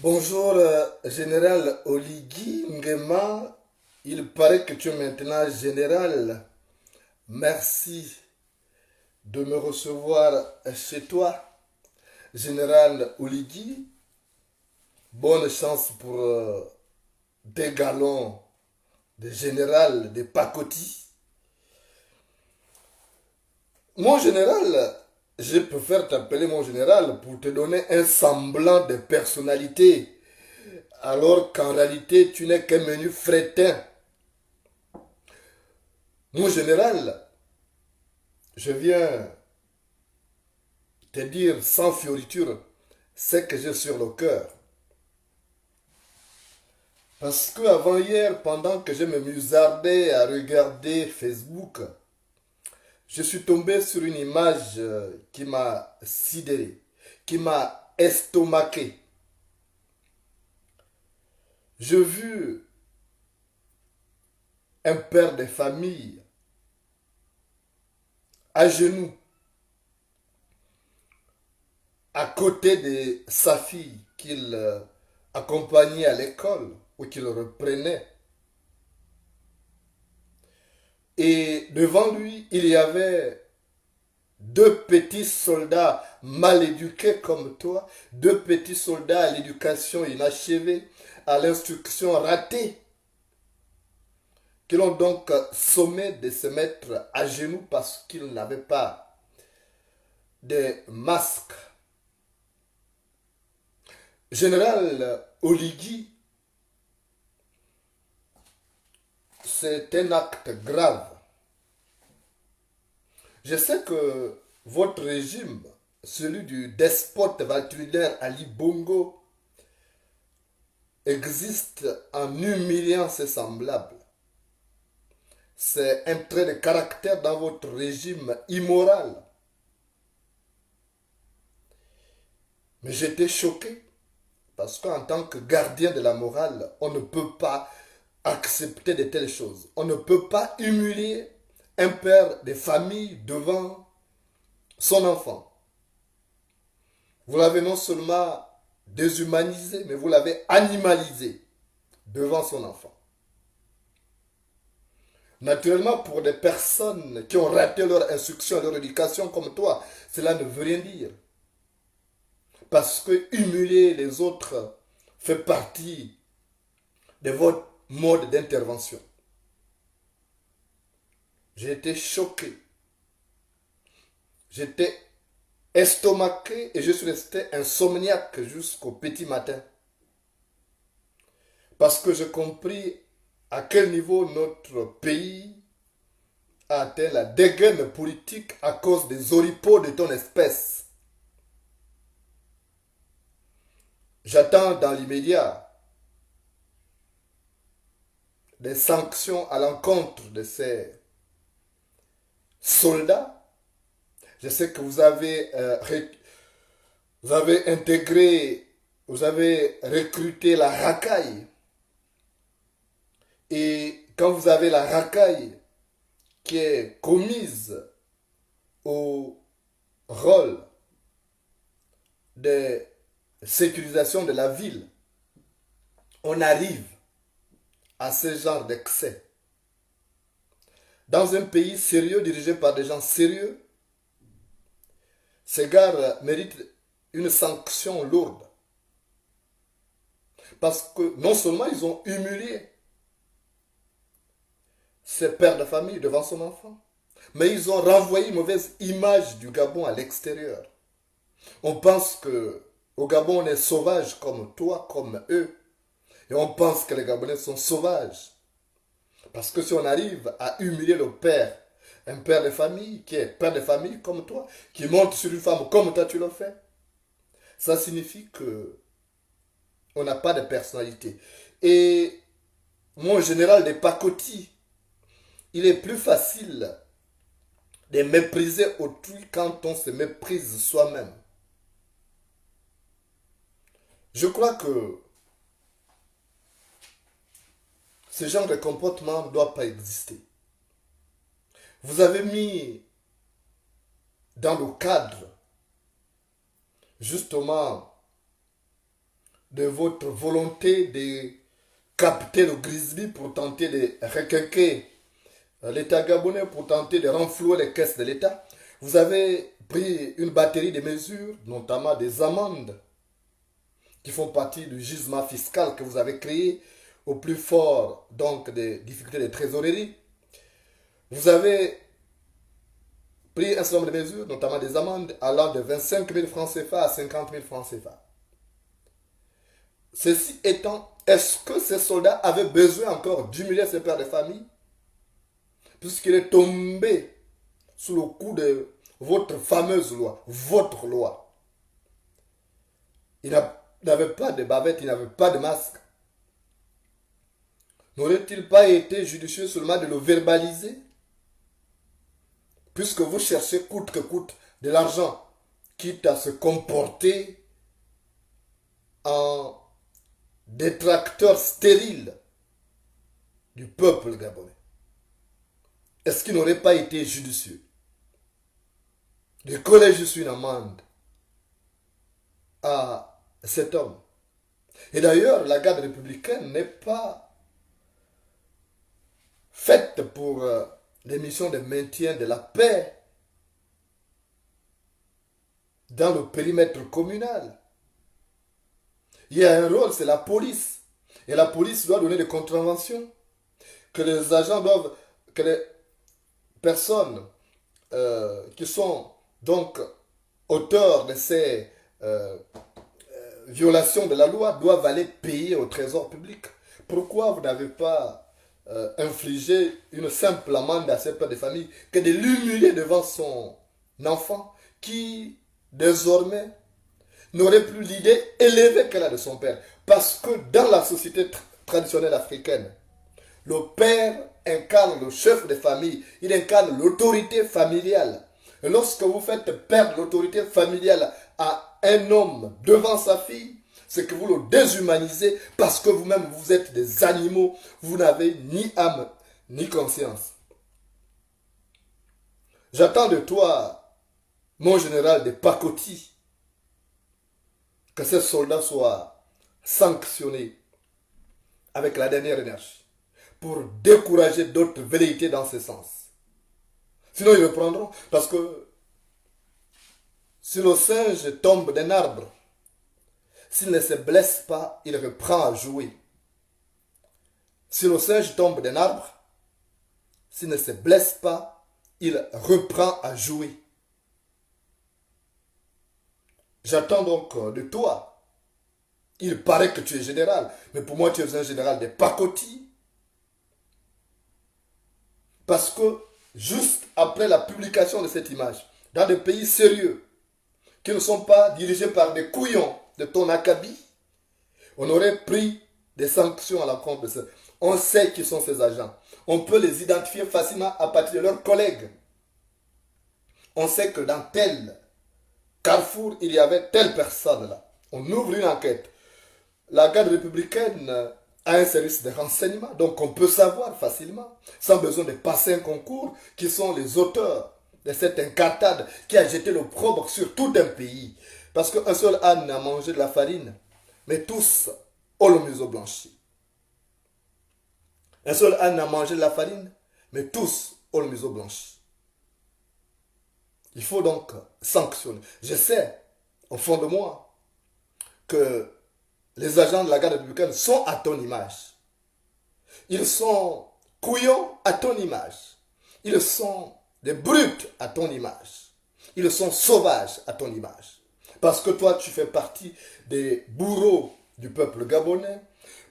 Bonjour, général Oligui Nguema. Il paraît que tu es maintenant général. Merci de me recevoir chez toi, général Oligui. Bonne chance pour des galons de général de pacotille. Mon général, je préfère t'appeler mon général pour te donner un semblant de personnalité, alors qu'en réalité, tu n'es qu'un menu fretin. Mon général, je viens te dire sans fioriture ce que j'ai sur le cœur. Parce que avant hier, pendant que je me musardais à regarder Facebook, je suis tombé sur une image qui m'a sidéré, qui m'a estomaqué. J'ai vu un père de famille à genoux, à côté de sa fille qu'il accompagnait à l'école ou qu'il reprenait. Et devant lui, il y avait deux petits soldats mal éduqués comme toi, deux petits soldats à l'éducation inachevée, à l'instruction ratée, qui l'ont donc sommé de se mettre à genoux parce qu'ils n'avaient pas de masque. Général Oligui, c'est un acte grave. Je sais que votre régime, celui du despote valturinaire Ali Bongo, existe en humiliant ses semblables. C'est un trait de caractère dans votre régime immoral. Mais j'étais choqué parce qu'en tant que gardien de la morale, on ne peut pas accepter de telles choses. On ne peut pas humilier un père de famille devant son enfant. Vous l'avez non seulement déshumanisé, mais vous l'avez animalisé devant son enfant. Naturellement, pour des personnes qui ont raté leur instruction, leur éducation comme toi, cela ne veut rien dire. Parce que humilier les autres fait partie de votre mode d'intervention. J'ai été choqué. J'étais estomaqué et je suis resté insomniaque jusqu'au petit matin. Parce que j'ai compris à quel niveau notre pays a atteint la dégaine politique à cause des oripeaux de ton espèce. J'attends dans l'immédiat des sanctions à l'encontre de ces soldats. Je sais que vous avez intégré, vous avez recruté la racaille. Et quand vous avez la racaille qui est commise au rôle de sécurisation de la ville, on arrive à ce genre d'excès. Dans un pays sérieux dirigé par des gens sérieux, ces gars méritent une sanction lourde. Parce que non seulement ils ont humilié ses pères de famille devant son enfant, mais ils ont renvoyé une mauvaise image du Gabon à l'extérieur. On pense que au Gabon on est sauvage comme toi, comme eux. Et on pense que les Gabonais sont sauvages. Parce que si on arrive à humilier le père, un père de famille qui est père de famille comme toi, qui monte sur une femme comme toi tu le fais, ça signifie que on n'a pas de personnalité. Et mon général de pacotille, il est plus facile de mépriser autrui quand on se méprise soi-même. Je crois que ce genre de comportement ne doit pas exister. Vous avez mis dans le cadre, justement, de votre volonté de capter le grizzly pour tenter de requinquer l'État gabonais, pour tenter de renflouer les caisses de l'État. Vous avez pris une batterie de mesures, notamment des amendes qui font partie du gisement fiscal que vous avez créé au plus fort donc des difficultés de trésorerie. Vous avez pris un certain nombre de mesures, notamment des amendes allant de 25 000 francs CFA à 50 000 francs CFA. Ceci étant, est-ce que ces soldats avaient besoin encore d'humilier ces pères de famille puisqu'il est tombé sous le coup de votre fameuse loi, votre loi? Il n'avait pas de bavette, il n'avait pas de masque. N'aurait-il pas été judicieux seulement de le verbaliser? Puisque vous cherchez coûte que coûte de l'argent, quitte à se comporter en détracteur stérile du peuple gabonais. Est-ce qu'il n'aurait pas été judicieux de coller juste une amende à cet homme? Et d'ailleurs, la garde républicaine n'est pas faite pour des missions de maintien de la paix dans le périmètre communal. Il y a un rôle, c'est la police. Et la police doit donner des contraventions que les agents doivent, que les personnes qui sont donc auteurs de ces violations de la loi doivent aller payer au trésor public. Pourquoi vous n'avez pas infligé une simple amende à cette père de famille que de l'humilier devant son enfant qui désormais n'aurait plus l'idée élevée qu'elle a de son père? Parce que dans la société traditionnelle africaine, le père incarne le chef de famille, il incarne l'autorité familiale. Et lorsque vous faites perdre l'autorité familiale à un homme devant sa fille, c'est que vous le déshumanisez parce que vous-même vous êtes des animaux, vous n'avez ni âme ni conscience. J'attends de toi, mon général de pacotille, que ces soldats soient sanctionnés avec la dernière énergie pour décourager d'autres velléités dans ce sens. Sinon, ils reprendront. Parce que si le singe tombe d'un arbre, s'il ne se blesse pas, il reprend à jouer. Si le singe tombe d'un arbre, s'il ne se blesse pas, il reprend à jouer. J'attends donc de toi. Il paraît que tu es général, mais pour moi tu es un général de pacotille. Parce que juste après la publication de cette image, dans des pays sérieux, qui ne sont pas dirigés par des couillons de ton acabit, on aurait pris des sanctions à l'encontre de ça. On sait qui sont ces agents. On peut les identifier facilement à partir de leurs collègues. On sait que dans tel carrefour, il y avait telle personne là. On ouvre une enquête. La garde républicaine a un service de renseignement, donc on peut savoir facilement, sans besoin de passer un concours, qui sont les auteurs de cette incartade qui a jeté l'opprobre sur tout un pays. Parce qu'un seul âne a mangé de la farine, mais tous ont le museau blanchi. Un seul âne a mangé de la farine, mais tous ont le museau blanchi. Il faut donc sanctionner. Je sais, au fond de moi, que les agents de la garde républicaine sont à ton image. Ils sont couillons à ton image. Ils sont des brutes à ton image. Ils sont sauvages à ton image. Parce que toi, tu fais partie des bourreaux du peuple gabonais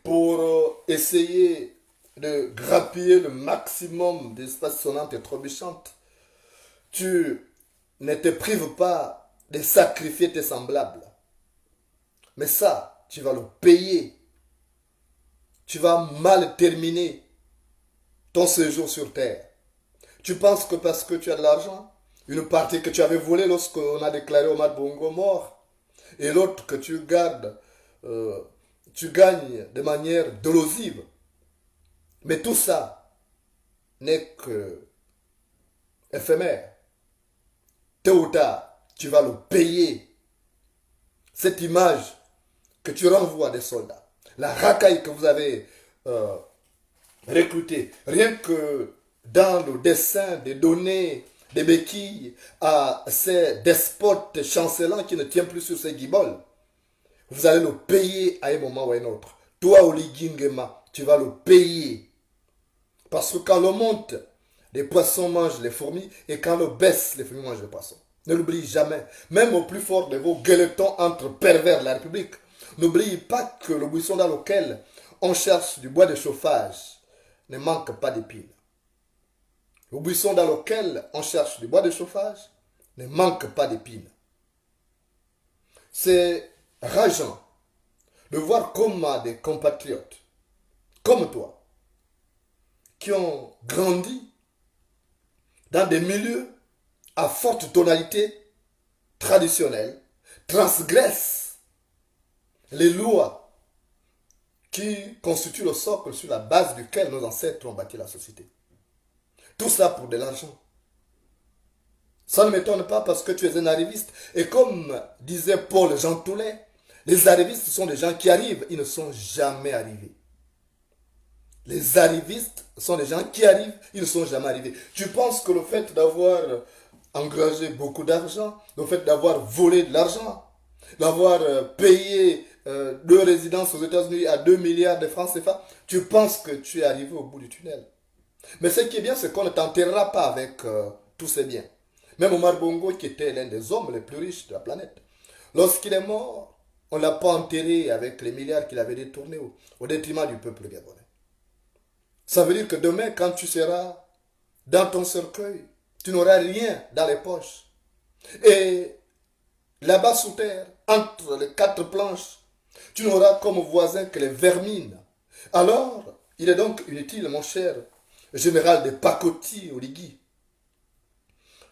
pour essayer de grappiller le maximum d'espace sonnante et trébuchante. Tu ne te prives pas de sacrifier tes semblables. Mais ça, tu vas le payer. Tu vas mal terminer ton séjour sur terre. Tu penses que parce que tu as de l'argent, une partie que tu avais volée lorsqu'on a déclaré Omar Bongo mort, et l'autre que tu gardes, tu gagnes de manière dolosive. Mais tout ça n'est que éphémère. Tôt ou tard, tu vas le payer. Cette image que tu renvoies des soldats, la racaille que vous avez euh, recrutée, rien que dans le dessin des données, des béquilles à ces despotes chancelants qui ne tiennent plus sur ces guiboles, vous allez le payer à un moment ou à un autre. Toi, Oligui Nguema, tu vas le payer. Parce que quand l'on monte, les poissons mangent les fourmis et quand l'on baisse, les fourmis mangent les poissons. Ne l'oublie jamais. Même au plus fort de vos gueuletons entre pervers de la République, n'oublie pas que le buisson dans lequel on cherche du bois de chauffage ne manque pas d'épines. Le buisson dans lequel on cherche du bois de chauffage ne manque pas d'épines. C'est rageant de voir comment des compatriotes comme toi, qui ont grandi dans des milieux à forte tonalité traditionnelle, transgressent les lois qui constituent le socle sur la base duquel nos ancêtres ont bâti la société. Tout ça pour de l'argent. Ça ne m'étonne pas parce que tu es un arriviste. Et comme disait Paul Jean Toulet, les arrivistes sont des gens qui arrivent, ils ne sont jamais arrivés. Les arrivistes sont des gens qui arrivent, ils ne sont jamais arrivés. Tu penses que le fait d'avoir engrangé beaucoup d'argent, le fait d'avoir volé de l'argent, d'avoir payé deux résidences aux États-Unis à 2 milliards de francs CFA, tu penses que tu es arrivé au bout du tunnel. Mais ce qui est bien, c'est qu'on ne t'enterrera pas avec tous ces biens. Même Omar Bongo, qui était l'un des hommes les plus riches de la planète, lorsqu'il est mort, on ne l'a pas enterré avec les milliards qu'il avait détournés au détriment du peuple gabonais. Ça veut dire que demain, quand tu seras dans ton cercueil, tu n'auras rien dans les poches. Et là-bas sous terre, entre les 4 planches, tu n'auras comme voisin que les vermines. Alors, il est donc inutile, mon cher général de pacotille Oligui,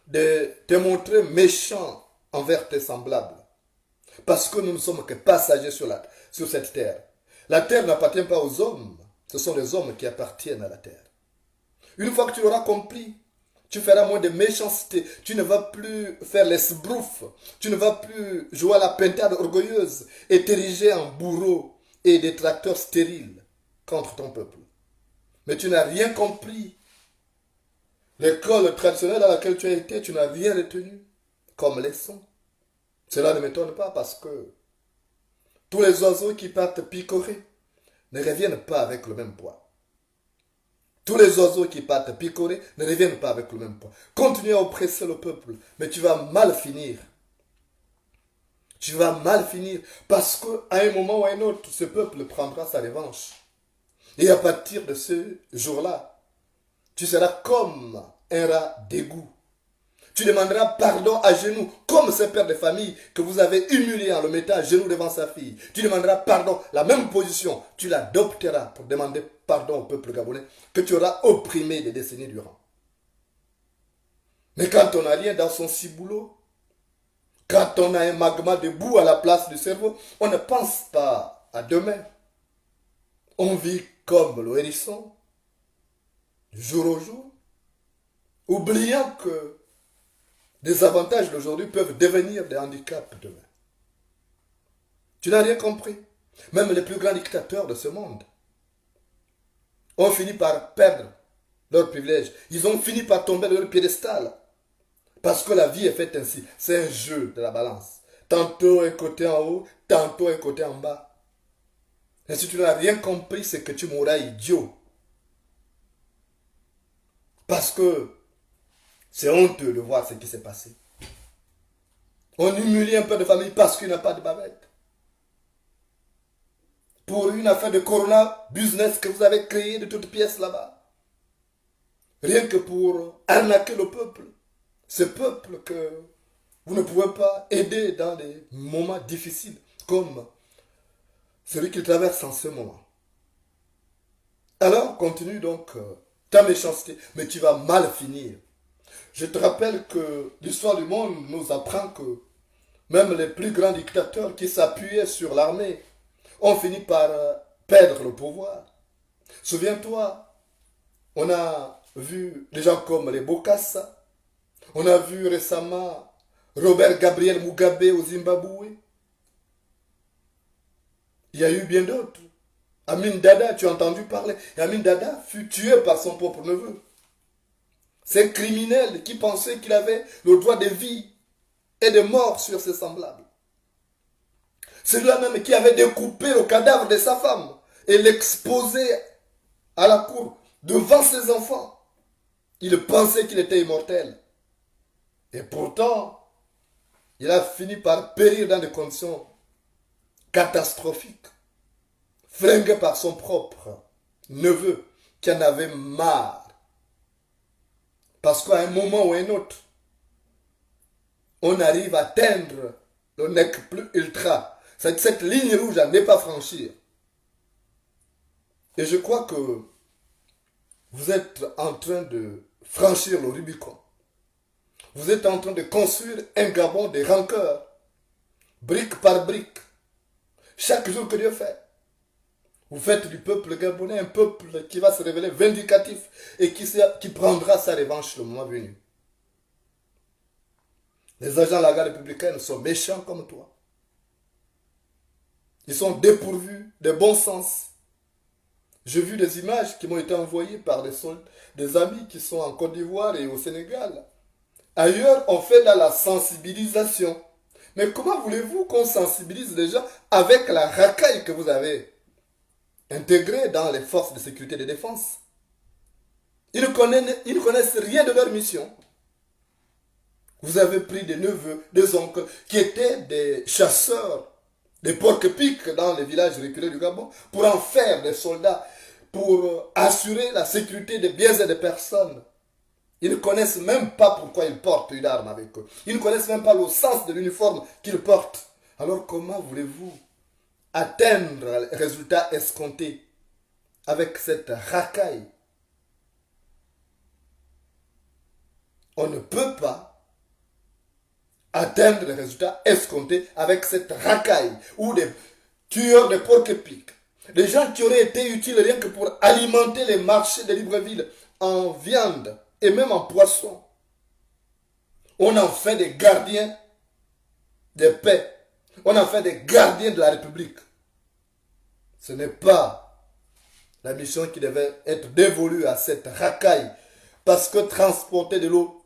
de te montrer méchant envers tes semblables. Parce que nous ne sommes que passagers sur cette terre. La terre n'appartient pas aux hommes. Ce sont les hommes qui appartiennent à la terre. Une fois que tu l'auras compris, tu feras moins de méchanceté. Tu ne vas plus faire les sbroufs. Tu ne vas plus jouer à la pintade orgueilleuse et t'ériger en bourreau et détracteur stérile contre ton peuple. Mais tu n'as rien compris. L'école traditionnelle à laquelle tu as été, tu n'as rien retenu comme leçon. Cela ne m'étonne pas parce que tous les oiseaux qui partent picorer ne reviennent pas avec le même poids. Tous les oiseaux qui partent picorer ne reviennent pas avec le même poids. Continue à oppresser le peuple, mais tu vas mal finir. Tu vas mal finir parce qu'à un moment ou à un autre, ce peuple prendra sa revanche. Et à partir de ce jour-là, tu seras comme un rat d'égout. Tu demanderas pardon à genoux, comme ce père de famille que vous avez humilié en le mettant à genoux devant sa fille. Tu demanderas pardon, la même position, tu l'adopteras pour demander pardon au peuple gabonais que tu auras opprimé des décennies durant. Mais quand on n'a rien dans son ciboulot, quand on a un magma de boue à la place du cerveau, on ne pense pas à demain. On vit comme le hérisson, du jour au jour, oubliant que des avantages d'aujourd'hui peuvent devenir des handicaps demain. Tu n'as rien compris. Même les plus grands dictateurs de ce monde ont fini par perdre leurs privilèges. Ils ont fini par tomber de leur piédestal. Parce que la vie est faite ainsi. C'est un jeu de la balance. Tantôt un côté en haut, tantôt un côté en bas. Et si tu n'as rien compris, c'est que tu mourras idiot. Parce que c'est honteux de voir ce qui s'est passé. On humilie un peu de famille parce qu'il n'y a pas de bavette. Pour une affaire de corona business que vous avez créé de toutes pièces là-bas. Rien que pour arnaquer le peuple. Ce peuple que vous ne pouvez pas aider dans des moments difficiles comme celui qu'il traverse en ce moment. Alors continue donc ta méchanceté, mais tu vas mal finir. Je te rappelle que l'histoire du monde nous apprend que même les plus grands dictateurs qui s'appuyaient sur l'armée ont fini par perdre le pouvoir. Souviens-toi, on a vu des gens comme les Bokassa, on a vu récemment Robert Gabriel Mugabe au Zimbabwe. Il y a eu bien d'autres. Amin Dada, tu as entendu parler. Et Amin Dada fut tué par son propre neveu. C'est un criminel qui pensait qu'il avait le droit de vie et de mort sur ses semblables. Celui-là même qui avait découpé le cadavre de sa femme et l'exposé à la cour devant ses enfants. Il pensait qu'il était immortel. Et pourtant, il a fini par périr dans des conditions catastrophiques, flingué par son propre neveu qui en avait marre. Parce qu'à un moment ou un autre, on arrive à atteindre le nec plus ultra. Cette ligne rouge à ne pas franchir. Et je crois que vous êtes en train de franchir le Rubicon. Vous êtes en train de construire un Gabon de rancœur, brique par brique. Chaque jour que Dieu fait, vous faites du peuple gabonais un peuple qui va se révéler vindicatif et qui prendra sa revanche le moment venu. Les agents de la garde républicaine sont méchants comme toi. Ils sont dépourvus de bon sens. J'ai vu des images qui m'ont été envoyées par des amis qui sont en Côte d'Ivoire et au Sénégal. Ailleurs, on fait dans la sensibilisation. Mais comment voulez-vous qu'on sensibilise les gens avec la racaille que vous avez intégrée dans les forces de sécurité et de défense? Ils ne connaissent rien de leur mission. Vous avez pris des neveux, des oncles qui étaient des chasseurs, des porcs-pics dans les villages reculés du Gabon pour en faire des soldats, pour assurer la sécurité des biens et des personnes. Ils ne connaissent même pas pourquoi ils portent une arme avec eux. Ils ne connaissent même pas le sens de l'uniforme qu'ils portent. Alors comment voulez-vous atteindre les résultats escomptés avec cette racaille? On ne peut pas atteindre les résultats escomptés avec cette racaille ou des tueurs de porcs-pics. Des gens qui auraient été utiles rien que pour alimenter les marchés de Libreville en viande et même en poisson. On en fait des gardiens de paix. On en fait des gardiens de la République. Ce n'est pas la mission qui devait être dévolue à cette racaille. Parce que transporter de l'eau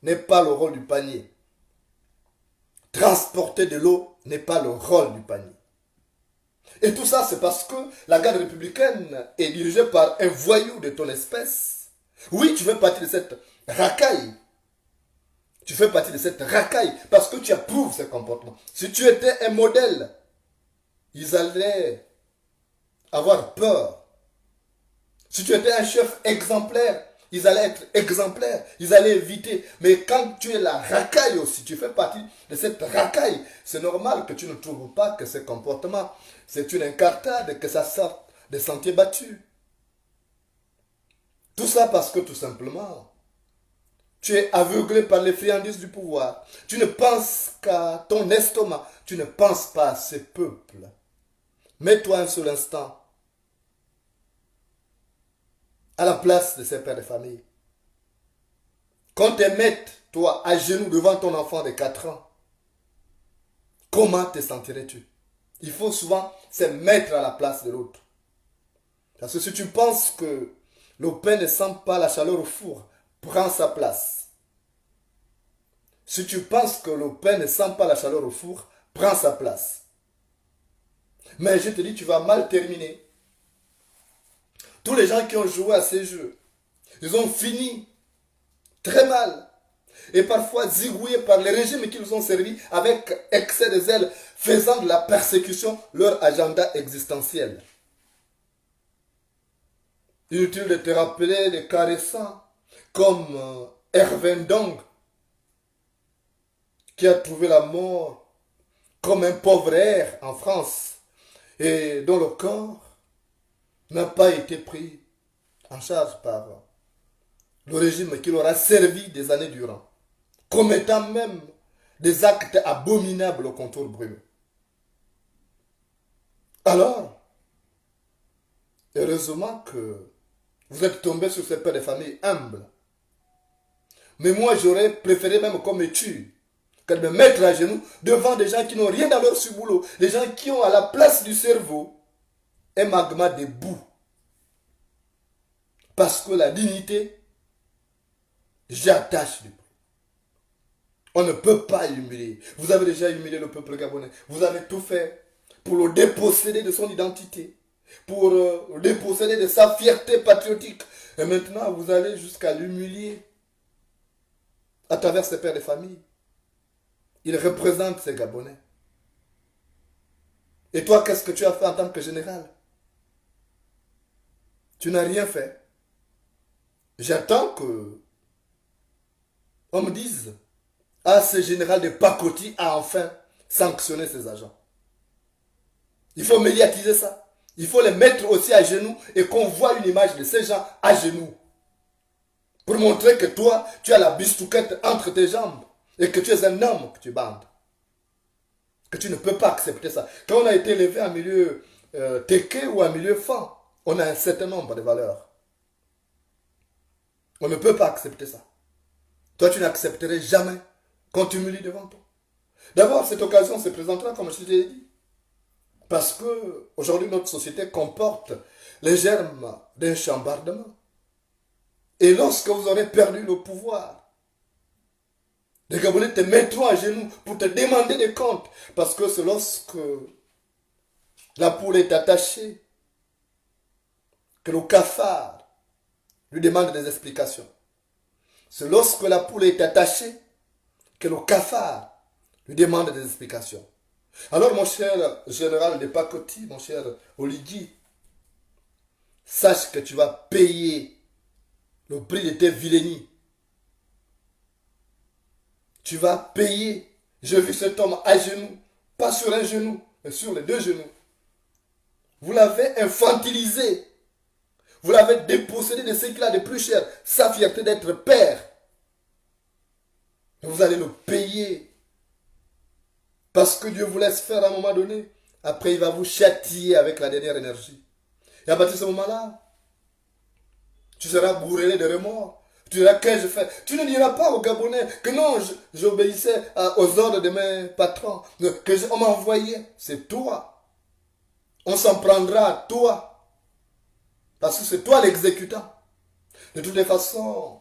n'est pas le rôle du panier. Transporter de l'eau n'est pas le rôle du panier. Et tout ça, c'est parce que la garde républicaine est dirigée par un voyou de ton espèce. Oui, tu fais partie de cette racaille. Tu fais partie de cette racaille parce que tu approuves ce comportement. Si tu étais un modèle, ils allaient avoir peur. Si tu étais un chef exemplaire, ils allaient être exemplaires, ils allaient éviter. Mais quand tu es la racaille aussi, tu fais partie de cette racaille, c'est normal que tu ne trouves pas que ce comportement, c'est une incartade, que ça sorte des sentiers battus. Tout ça parce que tout simplement, tu es aveuglé par les friandises du pouvoir. Tu ne penses qu'à ton estomac, tu ne penses pas à ce peuple. Mets-toi un seul instant à la place de ces pères de famille. Qu'on te mette, toi, à genoux devant ton enfant de 4 ans, comment te sentirais-tu? Il faut souvent se mettre à la place de l'autre. Parce que si tu penses que le pain ne sent pas la chaleur au four, prends sa place. Si tu penses que le pain ne sent pas la chaleur au four, prends sa place. Mais je te dis, tu vas mal terminer. Tous les gens qui ont joué à ces jeux, ils ont fini très mal. Et parfois zigouillés par les régimes qui nous ont servi avec excès de zèle, faisant de la persécution leur agenda existentiel. Inutile de te rappeler des cas récents, comme Hervé Ndong, qui a trouvé la mort comme un pauvre air en France, et dont le corps n'a pas été pris en charge par le régime qui leur a servi des années durant, commettant même des actes abominables au contour brumeux. Alors, heureusement que vous êtes tombé sur ces pères de famille humbles. Mais moi, j'aurais préféré même qu'on me tue que de me mettre à genoux devant des gens qui n'ont rien dans leur boulot, des gens qui ont à la place du cerveau un magma de boue. Parce que la dignité, j'attache du prix. On ne peut pas humilier. Vous avez déjà humilié le peuple gabonais. Vous avez tout fait pour le déposséder de son identité, pour le déposséder de sa fierté patriotique. Et maintenant, vous allez jusqu'à l'humilier à travers ses pères de famille. Il représente ces Gabonais. Et toi, qu'est-ce que tu as fait en tant que général? Tu n'as rien fait. J'attends que on me dise, ah, ce général de pacotille a enfin sanctionné ses agents. Il faut médiatiser ça. Il faut les mettre aussi à genoux et qu'on voit une image de ces gens à genoux. Pour montrer que toi, tu as la bistouquette entre tes jambes et que tu es un homme que tu bandes. Que tu ne peux pas accepter ça. Quand on a été élevé en milieu téké ou en milieu fan, on a un certain nombre de valeurs. On ne peut pas accepter ça. Toi, tu n'accepterais jamais qu'on t'humilie devant toi. D'abord, cette occasion se présentera, comme je t'ai dit, parce que aujourd'hui notre société comporte les germes d'un chambardement. Et lorsque vous aurez perdu le pouvoir, les Gabonais te mettront à genoux pour te demander des comptes. Parce que c'est lorsque la poule est attachée que le cafard lui demande des explications. C'est lorsque la poule est attachée que le cafard lui demande des explications. Alors mon cher général de Pakoti, mon cher Oligui, sache que tu vas payer le prix de tes vilainies. Tu vas payer. J'ai vu cet homme à genoux, pas sur un genou, mais sur les deux genoux. Vous l'avez infantilisé. Vous l'avez dépossédé de ce qu'il a de plus cher, sa fierté d'être père. Et vous allez le payer. Parce que Dieu vous laisse faire à un moment donné. Après, il va vous châtier avec la dernière énergie. Et à partir de ce moment-là, tu seras bourré de remords. Tu diras, qu'est-ce que je fais? Tu ne diras pas aux Gabonais que non, j'obéissais aux ordres de mes patrons, que on m'envoyait. C'est toi. On s'en prendra à toi. Parce que c'est toi l'exécutant. De toutes les façons,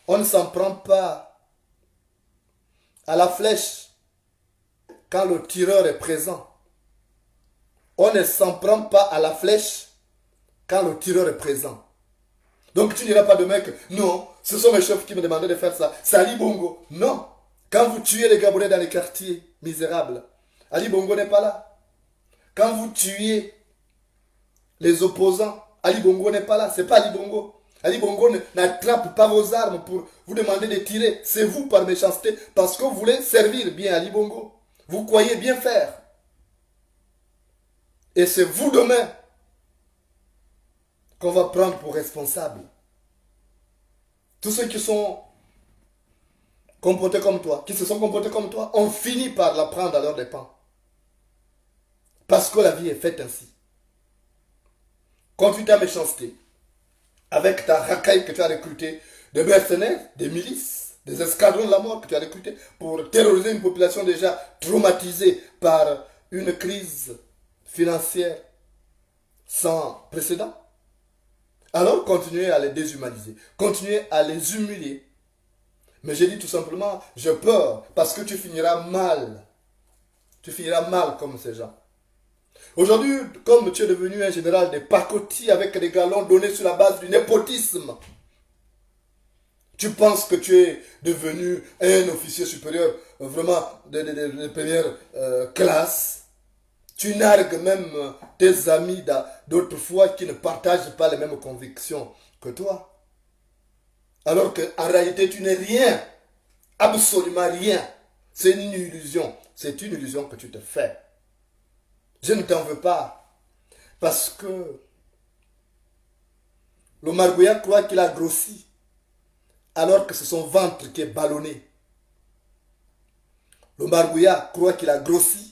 on ne s'en prend pas à la flèche quand le tireur est présent. On ne s'en prend pas à la flèche quand le tireur est présent. Donc tu ne diras pas demain que non, ce sont mes chefs qui me demandaient de faire ça. C'est Ali Bongo. Non. Quand vous tuez les Gabonais dans les quartiers misérables, Ali Bongo n'est pas là. Quand vous tuez les opposants, Ali Bongo n'est pas là. C'est pas Ali Bongo. Ali Bongo n'attrape pas vos armes pour vous demander de tirer. C'est vous par méchanceté parce que vous voulez servir bien Ali Bongo. Vous croyez bien faire. Et c'est vous demain qu'on va prendre pour responsable. Tous ceux qui sont comportés comme toi, qui se sont comportés comme toi, ont fini par la prendre à leur dépens. Parce que la vie est faite ainsi. Quand tu ta méchanceté, avec ta racaille que tu as recruté, des mercenaires, des milices, des escadrons de la mort que tu as recrutés pour terroriser une population déjà traumatisée par une crise financière sans précédent, alors continuez à les déshumaniser, continuez à les humilier. Mais j'ai dit tout simplement, j'ai peur parce que tu finiras mal. Tu finiras mal comme ces gens. Aujourd'hui, comme tu es devenu un général de pacotille avec des galons donnés sur la base du népotisme, tu penses que tu es devenu un officier supérieur vraiment de première classe. Tu nargues même tes amis d'autrefois qui ne partagent pas les mêmes convictions que toi. Alors qu'en réalité, tu n'es rien. Absolument rien. C'est une illusion. C'est une illusion que tu te fais. Je ne t'en veux pas. Parce que le margouillat croit qu'il a grossi. Alors que c'est son ventre qui est ballonné. Le margouillat croit qu'il a grossi.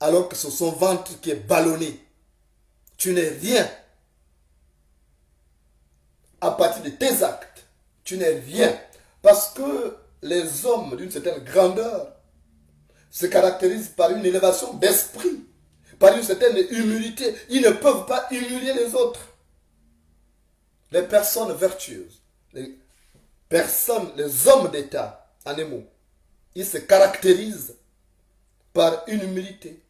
Alors que c'est son ventre qui est ballonné. Tu n'es rien. À partir de tes actes, tu n'es rien. Parce que les hommes d'une certaine grandeur se caractérisent par une élévation d'esprit, par une certaine humilité. Ils ne peuvent pas humilier les autres. Les personnes vertueuses, les hommes d'État, en un mot, ils se caractérisent par une humilité,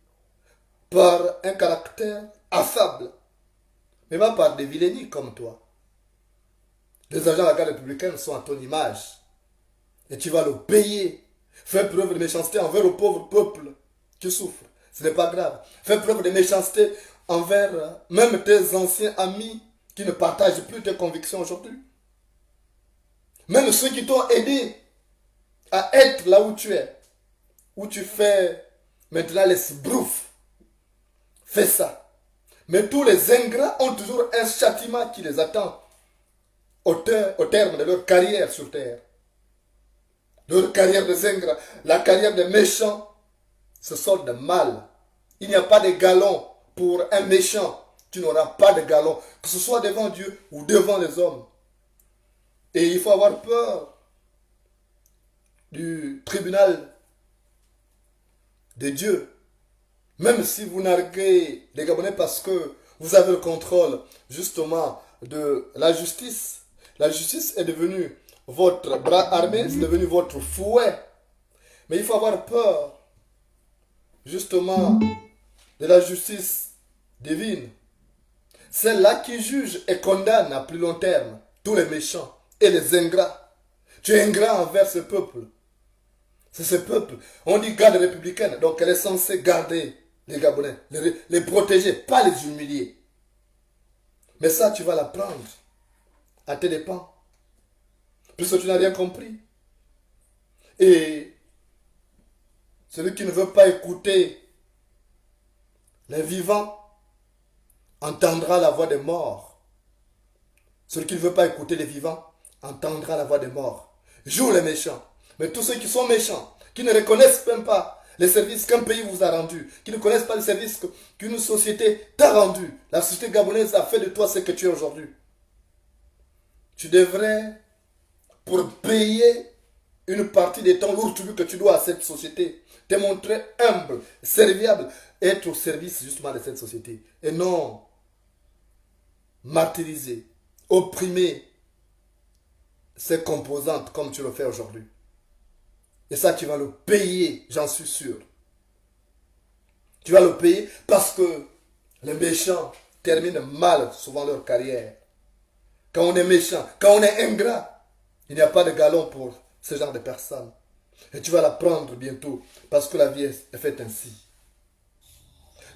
par un caractère affable, mais pas par des vilainies comme toi. Les agents de la garde républicaine sont à ton image et tu vas le payer. Fais preuve de méchanceté envers le pauvre peuple qui souffre. Ce n'est pas grave. Fais preuve de méchanceté envers même tes anciens amis qui ne partagent plus tes convictions aujourd'hui. Même ceux qui t'ont aidé à être là où tu es, où tu fais maintenant les sbroufs. Fais ça. Mais tous les ingrats ont toujours un châtiment qui les attend au terme de leur carrière sur terre. Leur carrière des ingrats, la carrière des méchants, se solde mal. Il n'y a pas de galon pour un méchant. Tu n'auras pas de galon, que ce soit devant Dieu ou devant les hommes. Et il faut avoir peur du tribunal de Dieu. Même si vous narguez les Gabonais parce que vous avez le contrôle justement de la justice. La justice est devenue votre bras armé, c'est devenu votre fouet. Mais il faut avoir peur justement de la justice divine. Celle-là qui juge et condamne à plus long terme tous les méchants et les ingrats. Tu es ingrat envers ce peuple. C'est ce peuple. On dit garde républicaine, donc elle est censée garder les Gabonais, les protéger, pas les humilier. Mais ça, tu vas l'apprendre à tes dépens, puisque tu n'as rien compris. Et celui qui ne veut pas écouter les vivants entendra la voix des morts. Celui qui ne veut pas écouter les vivants entendra la voix des morts. Joue les méchants. Mais tous ceux qui sont méchants, qui ne reconnaissent même pas les services qu'un pays vous a rendus, qui ne connaissent pas les services qu'une société t'a rendus, la société gabonaise a fait de toi ce que tu es aujourd'hui. Tu devrais, pour payer une partie des temps lourds que tu dois à cette société, te montrer humble, serviable, être au service justement de cette société. Et non martyriser, opprimer ses composantes comme tu le fais aujourd'hui. Et ça, tu vas le payer, j'en suis sûr. Tu vas le payer parce que les méchants terminent mal souvent leur carrière. Quand on est méchant, quand on est ingrat, il n'y a pas de galon pour ce genre de personnes. Et tu vas l'apprendre bientôt parce que la vie est faite ainsi.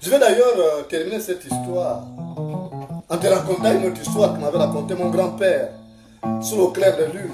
Je vais d'ailleurs terminer cette histoire en te racontant une autre histoire que m'avait raconté mon grand-père sous le clair de lune.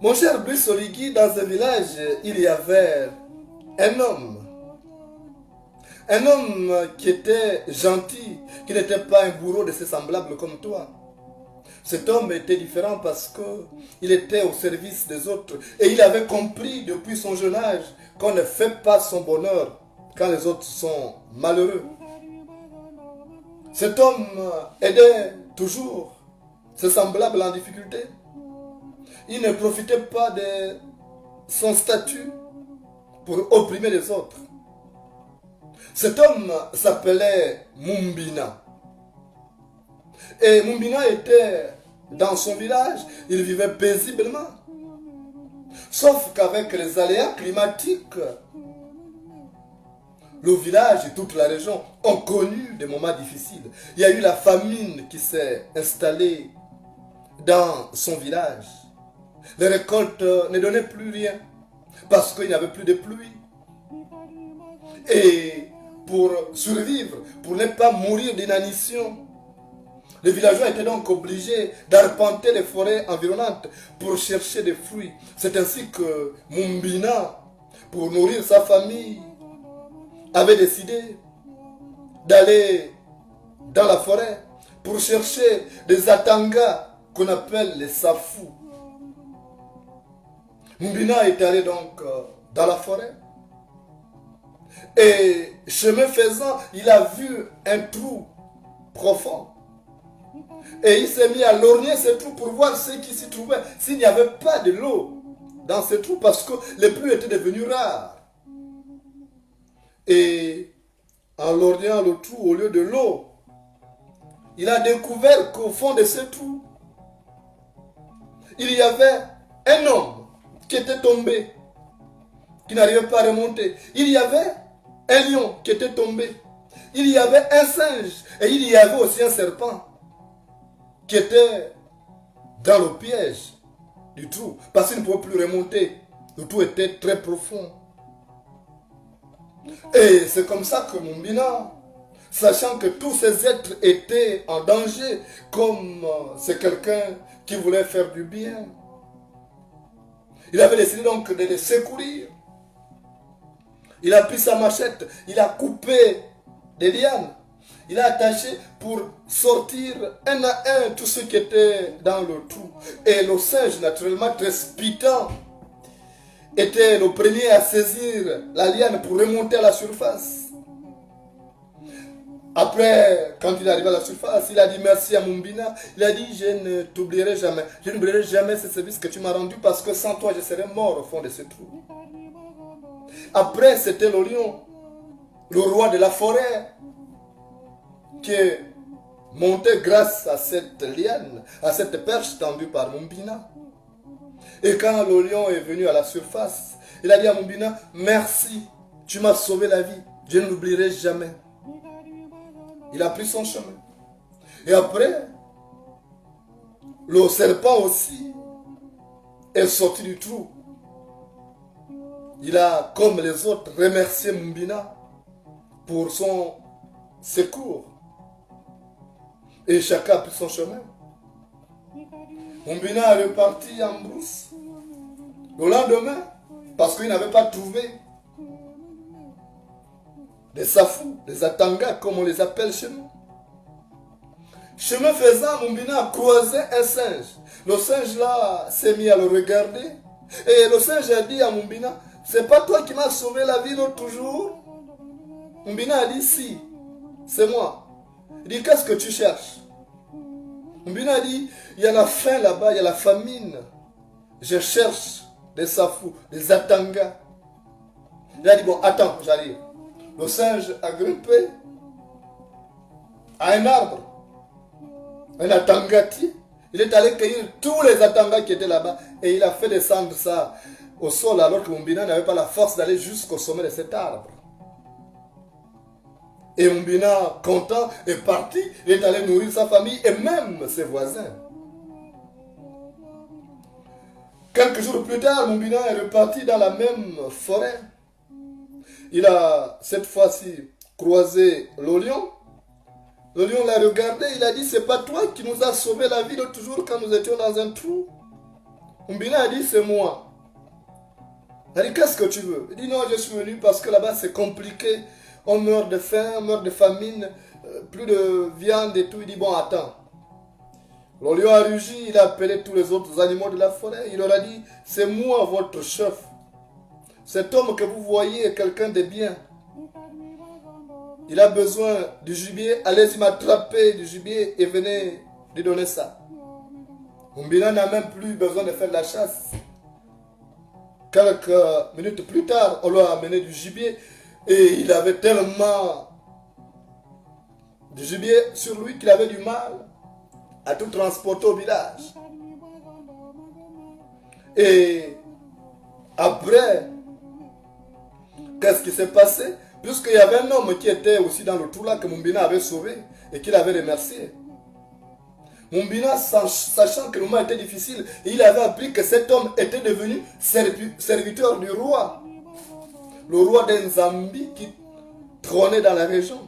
Mon cher Brice Oligui, dans ce village, il y avait un homme. Un homme qui était gentil, qui n'était pas un bourreau de ses semblables comme toi. Cet homme était différent parce qu'il était au service des autres. Et il avait compris depuis son jeune âge qu'on ne fait pas son bonheur quand les autres sont malheureux. Cet homme aidait toujours ses semblables en difficulté. Il ne profitait pas de son statut pour opprimer les autres. Cet homme s'appelait Mumbina. Et Mumbina était dans son village, il vivait paisiblement. Sauf qu'avec les aléas climatiques, le village et toute la région ont connu des moments difficiles. Il y a eu la famine qui s'est installée dans son village. Les récoltes ne donnaient plus rien parce qu'il n'y avait plus de pluie. Et pour survivre, pour ne pas mourir d'inanition, les villageois étaient donc obligés d'arpenter les forêts environnantes pour chercher des fruits. C'est ainsi que Mumbina, pour nourrir sa famille, avait décidé d'aller dans la forêt pour chercher des atangas qu'on appelle les safous. Mumbina est allé donc dans la forêt. Et chemin faisant, il a vu un trou profond. Et il s'est mis à lorgner ce trou pour voir ce qui s'y trouvait. S'il n'y avait pas de l'eau dans ce trou, parce que les pluies étaient devenues rares. Et en lorgnant le trou au lieu de l'eau, il a découvert qu'au fond de ce trou, il y avait un homme qui était tombé, qui n'arrivait pas à remonter. Il y avait un lion qui était tombé. Il y avait un singe et il y avait aussi un serpent qui était dans le piège du trou parce qu'il ne pouvait plus remonter. Le trou était très profond. Et c'est comme ça que Mumbina, sachant que tous ces êtres étaient en danger, comme c'est quelqu'un qui voulait faire du bien, il avait décidé donc de les secourir. Il a pris sa machette, il a coupé des lianes, il a attaché pour sortir un à un tous ceux qui étaient dans le trou. Et le singe, naturellement très spitant, était le premier à saisir la liane pour remonter à la surface. Après, quand il est arrivé à la surface, il a dit merci à Mumbina. Il a dit, je ne t'oublierai jamais. Je n'oublierai jamais ce service que tu m'as rendu parce que sans toi, je serais mort au fond de ce trou. Après, c'était le lion, le roi de la forêt, qui est monté grâce à cette liane, à cette perche tendue par Mumbina. Et quand le lion est venu à la surface, il a dit à Mumbina, merci, tu m'as sauvé la vie, je ne l'oublierai jamais. Il a pris son chemin. Et après, le serpent aussi est sorti du trou. Il a, comme les autres, remercié Mumbina pour son secours. Et chacun a pris son chemin. Mumbina est reparti en brousse. Le lendemain, parce qu'il n'avait pas trouvé des safous, des atangas, comme on les appelle chez nous. Chemin faisant, Mumbina a croisé un singe. Le singe là s'est mis à le regarder. Et le singe a dit à Mumbina, c'est pas toi qui m'as sauvé la vie l'autre jour? Mumbina a dit, si, c'est moi. Il dit, qu'est-ce que tu cherches? Mumbina a dit, il y a la faim là-bas, il y a la famine. Je cherche des safous, des atangas. Il a dit, bon, attends, j'arrive. Le singe a grimpé à un arbre, un atangati. Il est allé cueillir tous les atangas qui étaient là-bas et il a fait descendre ça au sol alors que Mumbina n'avait pas la force d'aller jusqu'au sommet de cet arbre. Et Mumbina, content, est parti, il est allé nourrir sa famille et même ses voisins. Quelques jours plus tard, Mumbina est reparti dans la même forêt. Il a cette fois-ci croisé le lion. Le lion l'a regardé, il a dit, c'est pas toi qui nous as sauvé la vie l'autre jour quand nous étions dans un trou? Mumbina a dit, c'est moi. Il a dit, qu'est-ce que tu veux? Il dit, non, je suis venu parce que là-bas c'est compliqué. On meurt de faim, on meurt de famine, plus de viande et tout. Il dit, bon, attends. Le lion a rugi, il a appelé tous les autres animaux de la forêt. Il leur a dit, c'est moi votre chef. Cet homme que vous voyez est quelqu'un de bien. Il a besoin du gibier. Allez-y m'attraper du gibier et venez lui donner ça. Mumbina n'a même plus besoin de faire de la chasse. Quelques minutes plus tard, on lui a amené du gibier. Et il avait tellement de gibier sur lui qu'il avait du mal à tout transporter au village. Et après, qu'est-ce qui s'est passé? Puisqu'il y avait un homme qui était aussi dans le trou là que Mumbina avait sauvé et qu'il avait remercié. Mumbina, sachant que le moment était difficile, il avait appris que cet homme était devenu serviteur du roi. Le roi d'Enzambi qui trônait dans la région.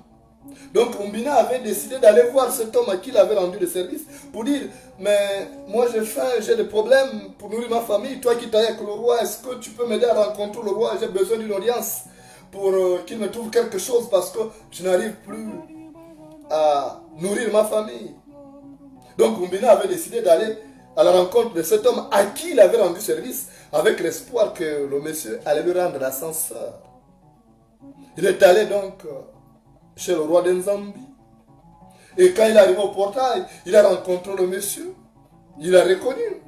Donc Mumbina avait décidé d'aller voir cet homme à qui il avait rendu le service pour dire, mais moi j'ai faim, j'ai des problèmes pour nourrir ma famille, toi qui travailles avec le roi, est-ce que tu peux m'aider à rencontrer le roi? J'ai besoin d'une audience pour qu'il me trouve quelque chose parce que je n'arrive plus à nourrir ma famille. Donc Mumbina avait décidé d'aller à la rencontre de cet homme à qui il avait rendu service avec l'espoir que le monsieur allait lui rendre l'ascenseur. Il est allé donc chez le roi d'Enzambi. Et quand il est arrivé au portail, il a rencontré le monsieur. Il l'a reconnu.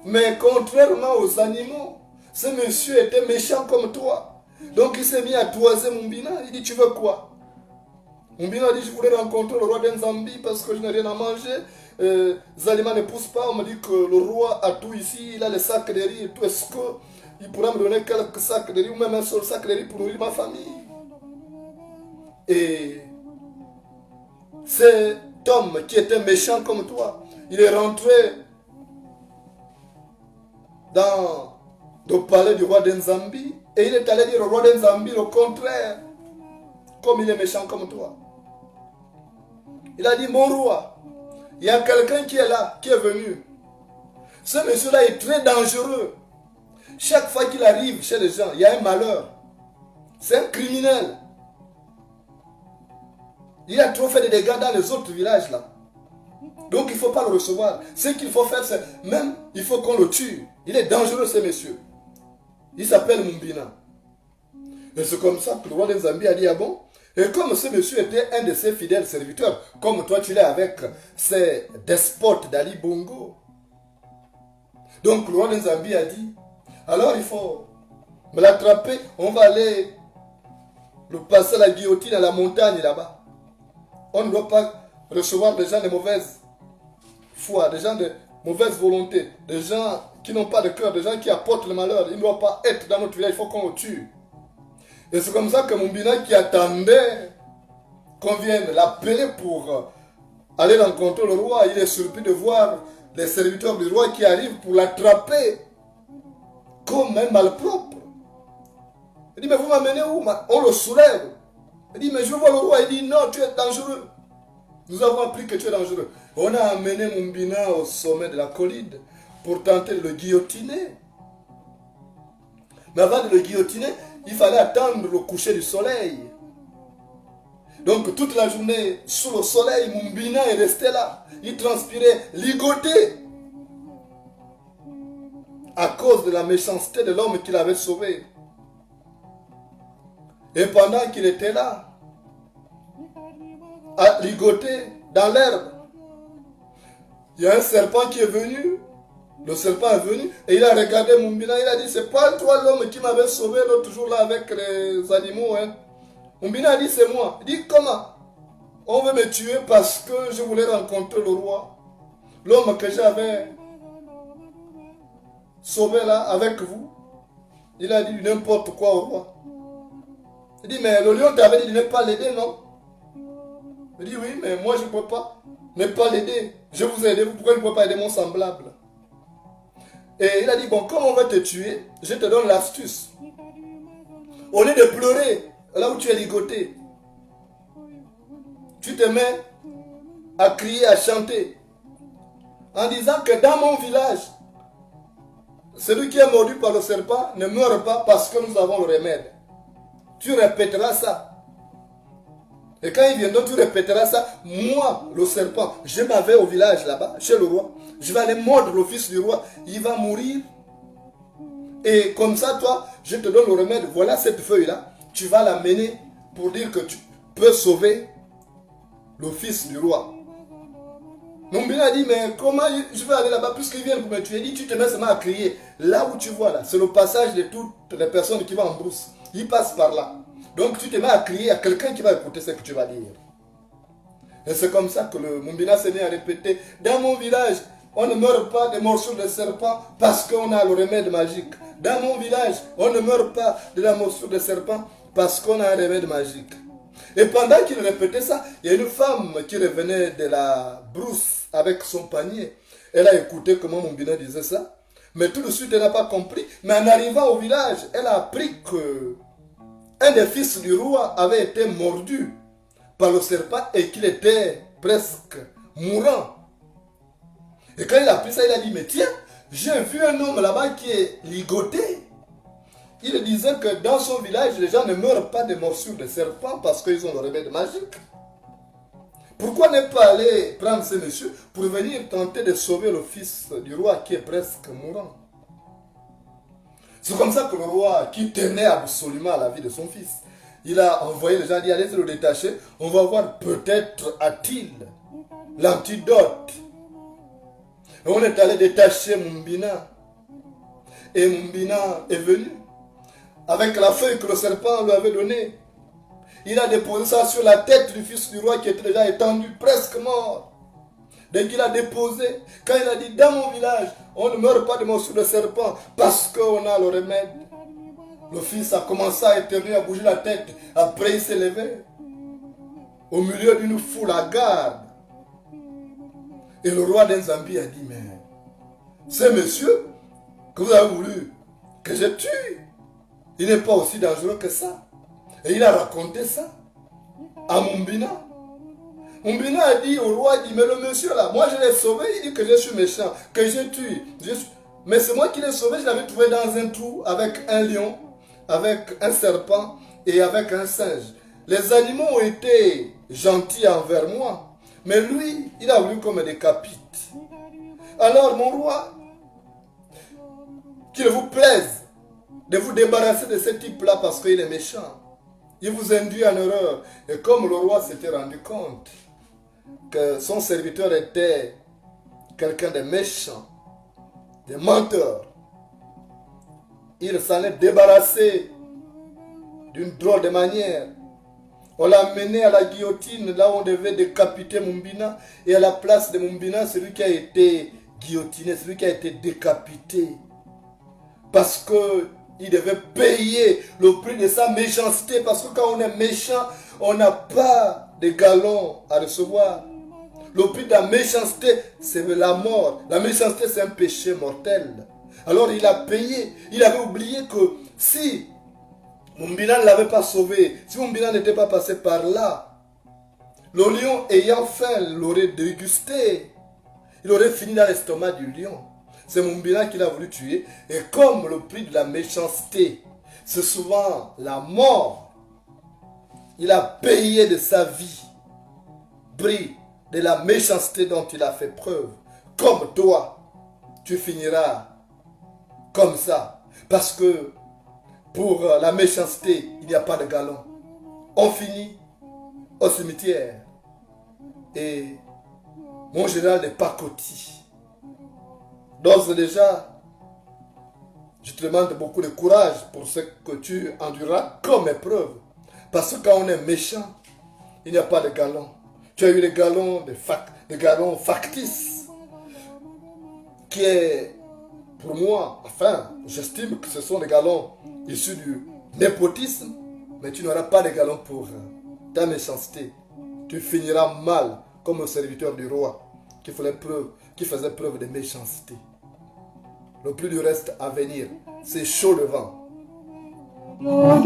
Mais contrairement aux animaux, ce monsieur était méchant comme toi. Donc il s'est mis à toiser Mumbina. Il dit, tu veux quoi? Mumbina dit, je voulais rencontrer le roi d'Enzambi parce que je n'ai rien à manger. Les aliments ne poussent pas. On me dit que le roi a tout ici. Il a les sacs de riz et tout. Est-ce qu'il pourra me donner quelques sacs de riz ou même un seul sac de riz pour nourrir ma famille? Et cet homme qui était méchant comme toi, il est rentré dans le palais du roi d'Enzambi et il est allé dire au roi d'Enzambi le contraire, comme il est méchant comme toi. Il a dit, mon roi, il y a quelqu'un qui est là, qui est venu. Ce monsieur-là est très dangereux. Chaque fois qu'il arrive chez les gens, il y a un malheur. C'est un criminel. Il a trop fait de dégâts dans les autres villages là. Donc il ne faut pas le recevoir. Ce qu'il faut faire, c'est même, il faut qu'on le tue. Il est dangereux ce monsieur. Il s'appelle Mumbina. Et c'est comme ça que le roi d'Enzambi a dit, ah bon? Et comme ce monsieur était un de ses fidèles serviteurs, comme toi tu l'es avec ces despotes d'Ali Bongo. Donc le roi d'Enzambi a dit, alors il faut me l'attraper, on va aller le passer à la guillotine à la montagne là-bas. On ne doit pas recevoir des gens de mauvaise foi, des gens de mauvaise volonté, des gens qui n'ont pas de cœur, des gens qui apportent le malheur. Il ne doit pas être dans notre village, il faut qu'on le tue. Et c'est comme ça que Mumbina qui attendait qu'on vienne l'appeler pour aller rencontrer le roi, il est surpris de voir les serviteurs du roi qui arrivent pour l'attraper comme un malpropre. Il dit, mais vous m'amenez où? On le soulève. Il dit, mais je veux voir le roi. Il dit, non, tu es dangereux. Nous avons appris que tu es dangereux. On a amené Mumbina au sommet de la colline pour tenter de le guillotiner. Mais avant de le guillotiner, il fallait attendre le coucher du soleil. Donc toute la journée, sous le soleil, Mumbina est resté là. Il transpirait, ligoté. À cause de la méchanceté de l'homme qu'il avait sauvé. Et pendant qu'il était là, à ligoter dans l'herbe, il y a un serpent qui est venu. Le serpent est venu et il a regardé Mumbina. Il a dit, c'est pas toi l'homme qui m'avait sauvé l'autre jour là avec les animaux. Hein? Mumbina a dit, c'est moi. Il dit, comment? On veut me tuer parce que je voulais rencontrer le roi. L'homme que j'avais sauvé là avec vous. Il a dit n'importe quoi au roi. Il dit, mais le lion t'avait dit de ne pas l'aider, non? Il dit, oui, mais moi je ne peux pas ne pas l'aider. Je vous ai aidé, pourquoi je ne peux pas aider mon semblable? Et il a dit, bon, comme on va te tuer, je te donne l'astuce. Au lieu de pleurer, là où tu es ligoté, tu te mets à crier, à chanter, en disant que dans mon village, celui qui est mordu par le serpent ne meurt pas parce que nous avons le remède. Tu répéteras ça. Et quand il viendra, tu répéteras ça. Moi, le serpent, je m'en vais au village là-bas, chez le roi. Je vais aller mordre le fils du roi. Il va mourir. Et comme ça, toi, je te donne le remède. Voilà cette feuille-là. Tu vas l'amener pour dire que tu peux sauver le fils du roi. Mumbina a dit, mais comment je vais aller là-bas puisqu'ils viennent pour me tuer? Il dit, tu te mets seulement à crier. Là où tu vois là, c'est le passage de toutes les personnes qui vont en brousse. Ils passent par là. Donc tu te mets à crier à quelqu'un qui va écouter ce que tu vas dire. Et c'est comme ça que le Mumbina s'est mis à répéter. Dans mon village, on ne meurt pas des morsures de serpent parce qu'on a le remède magique. Dans mon village, on ne meurt pas de la morsure de serpent parce qu'on a un remède magique. Et pendant qu'il répétait ça, il y a une femme qui revenait de la brousse avec son panier. Elle a écouté comment Mumbina disait ça. Mais tout de suite, elle n'a pas compris. Mais en arrivant au village, elle a appris que un des fils du roi avait été mordu par le serpent et qu'il était presque mourant. Et quand il a appris ça, il a dit, mais tiens, j'ai vu un homme là-bas qui est ligoté. Il disait que dans son village, les gens ne meurent pas de morsures de serpent parce qu'ils ont le remède magique. Pourquoi ne pas aller prendre ce monsieur pour venir tenter de sauver le fils du roi qui est presque mourant? C'est comme ça que le roi, qui tenait absolument à la vie de son fils, il a envoyé les gens, dit allez se le détacher, on va voir peut-être a-t-il l'antidote. Et on est allé détacher Mumbina. Et Mumbina est venu avec la feuille que le serpent lui avait donnée. Il a déposé ça sur la tête du fils du roi qui était déjà étendu, presque mort. Dès qu'il a déposé, quand il a dit dans mon village, on ne meurt pas de morsures de serpent parce qu'on a le remède. Le fils a commencé à éternuer, à bouger la tête. Après, il s'est levé. Au milieu d'une foule à garde. Et le roi d'Enzambi a dit, mais ce monsieur que vous avez voulu que je tue, il n'est pas aussi dangereux que ça. Et il a raconté ça à Mumbina. Mumbina a dit au roi, il dit, mais le monsieur là, moi je l'ai sauvé, il dit que je suis méchant, que je tue. Mais c'est moi qui l'ai sauvé, je l'avais trouvé dans un trou avec un lion, avec un serpent et avec un singe. Les animaux ont été gentils envers moi, mais lui, il a voulu qu'on me décapite. Alors mon roi, qu'il vous plaise de vous débarrasser de ce type-là parce qu'il est méchant. Il vous induit en erreur. Et comme le roi s'était rendu compte que son serviteur était quelqu'un de méchant, de menteur, il s'en est débarrassé d'une drôle de manière. On l'a mené à la guillotine, là où on devait décapiter Mumbina. Et à la place de Mumbina, celui qui a été guillotiné, celui qui a été décapité. Parce qu'il devait payer le prix de sa méchanceté. Parce que quand on est méchant, on n'a pas de galon à recevoir. Le prix de la méchanceté, c'est la mort. La méchanceté, c'est un péché mortel. Alors il a payé. Il avait oublié que si Mumbina ne l'avait pas sauvé, si Mumbina n'était pas passé par là, le lion ayant faim l'aurait dégusté. Il aurait fini dans l'estomac du lion. C'est Mumbina qu'il a voulu tuer. Et comme le prix de la méchanceté, c'est souvent la mort, il a payé de sa vie, prix de la méchanceté dont il a fait preuve. Comme toi, tu finiras comme ça. Parce que pour la méchanceté, il n'y a pas de galon. On finit au cimetière. Et mon général n'est pas cotis. D'ores et déjà, je te demande beaucoup de courage pour ce que tu endureras comme épreuve. Parce que quand on est méchant, il n'y a pas de galon. Tu as eu les galons, des galons factices, qui est, pour moi, enfin, j'estime que ce sont des galons issus du népotisme, mais tu n'auras pas de galons pour ta méchanceté. Tu finiras mal comme un serviteur du roi qui faisait preuve de méchanceté. Le plus du reste à venir, c'est chaud le vent. Oh,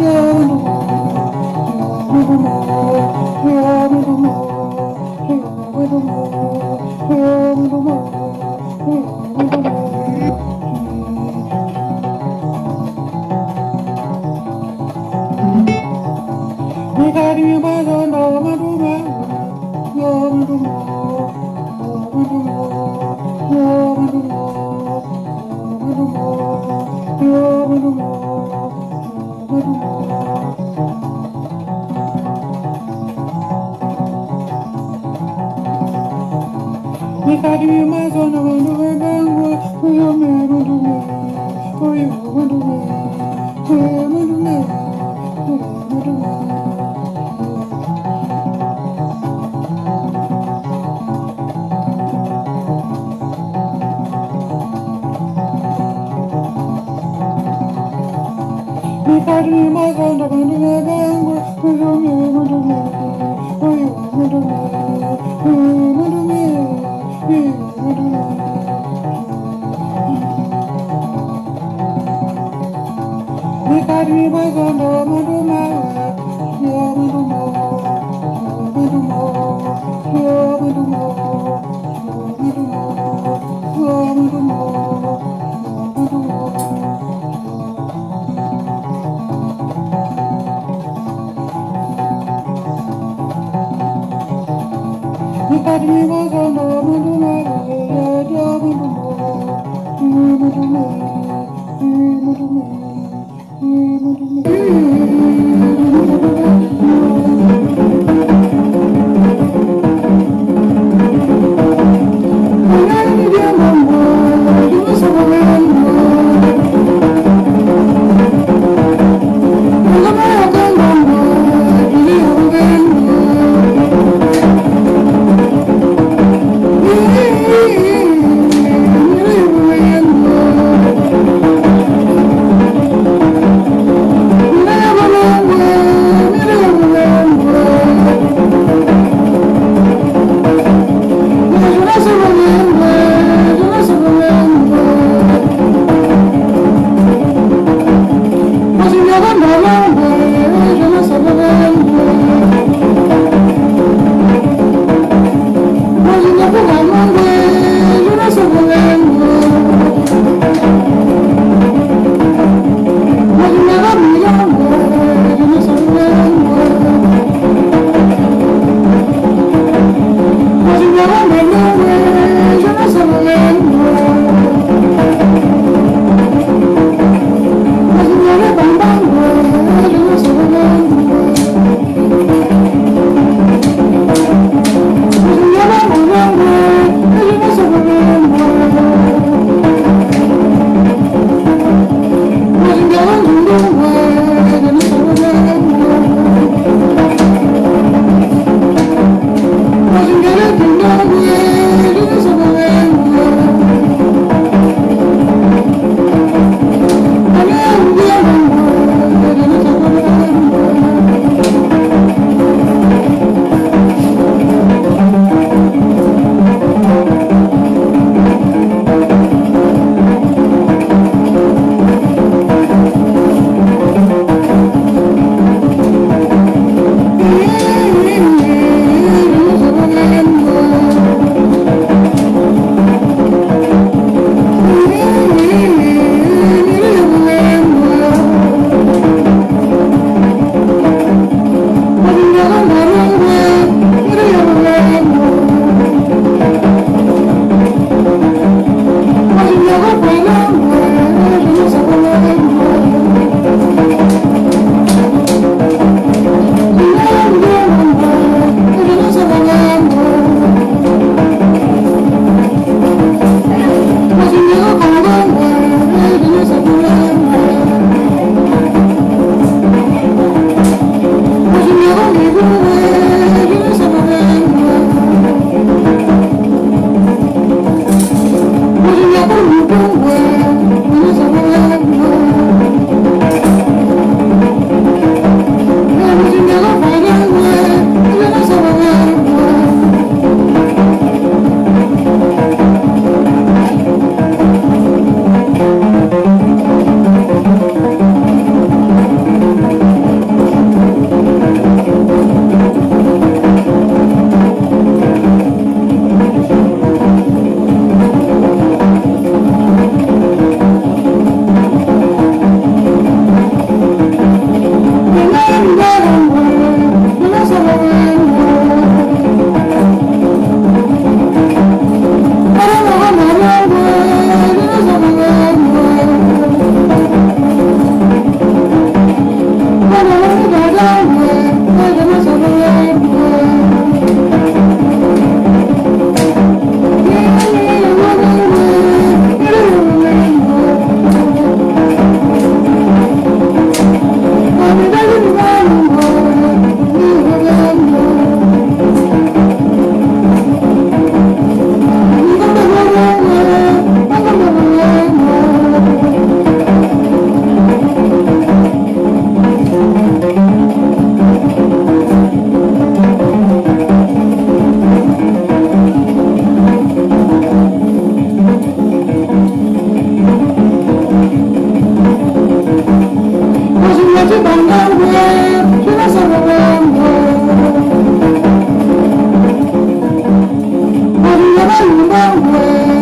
Zimbabwe.